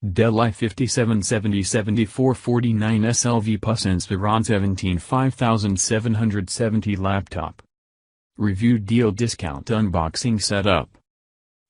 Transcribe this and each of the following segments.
Dell i5770 7449 SLV PUS Inspiron 17 5770 laptop. Review deal discount unboxing setup.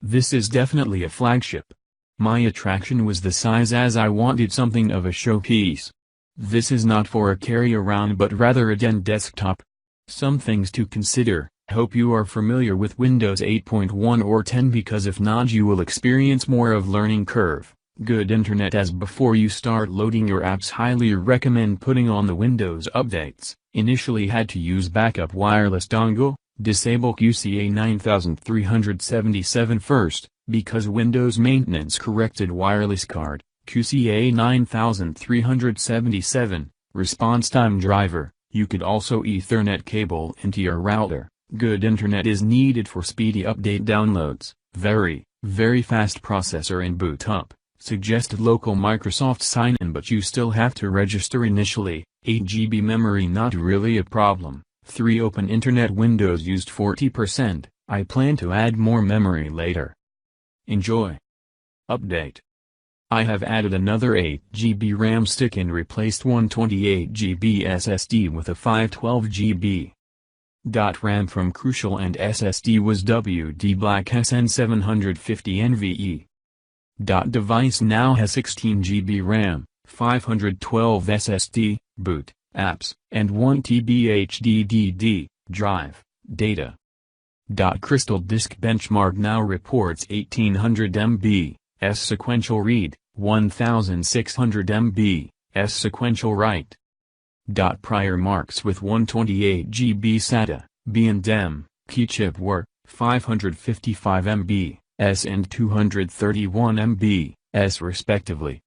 This is definitely a flagship. My attraction was the size, as I wanted something of a showpiece. This is not for a carry around but rather a den desktop. Some things to consider. Hope you are familiar with Windows 8.1 or 10, because if not you will experience more of learning curve. Good internet as before you start loading your apps. Highly recommend putting on the Windows updates. Initially had to use backup wireless dongle. Disable QCA 9377 first, because Windows maintenance corrected wireless card, QCA 9377, response time driver. You could also Ethernet cable into your router. Good internet is needed for speedy update downloads, very fast processor and boot up. Suggested local Microsoft sign-in, but you still have to register initially. 8 GB memory not really a problem. 3 open internet windows used 40%, I plan to add more memory later. Enjoy. Update. I have added another 8 GB RAM stick and replaced 128 GB SSD with a 512 GB. RAM from Crucial and SSD was WD Black SN750 NVE. Device now has 16 GB RAM, 512 SSD, boot, apps, and 1 TB HDD drive, data. Crystal Disk Benchmark now reports 1800 MB, sequential read, 1600 MB, sequential write. Prior marks with 128 GB SATA, B and M, key chip were 555 MB, and 231 MB, respectively.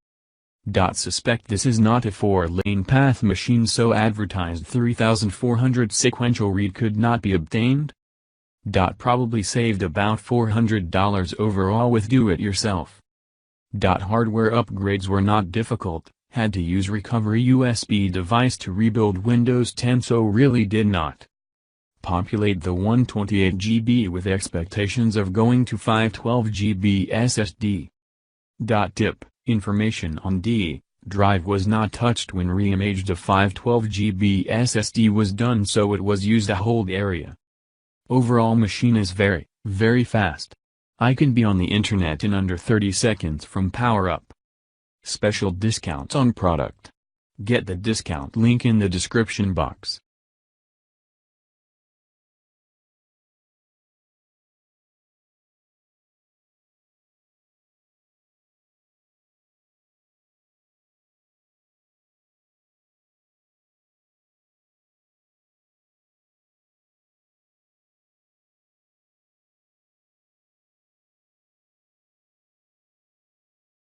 Suspect this is not a 4-lane path machine, so advertised 3400 sequential read could not be obtained. Probably saved about $400 overall with do-it-yourself. Hardware upgrades were not difficult, had to use recovery USB device to rebuild Windows 10, so really did not populate the 128 GB with expectations of going to 512 GB SSD. Tip. Information on D drive was not touched when reimaged. A 512 GB SSD was done, so it was used to hold area. Overall machine is very fast. I can be on the internet in under 30 seconds from power up. Special discounts on product. Get the discount link in the description box.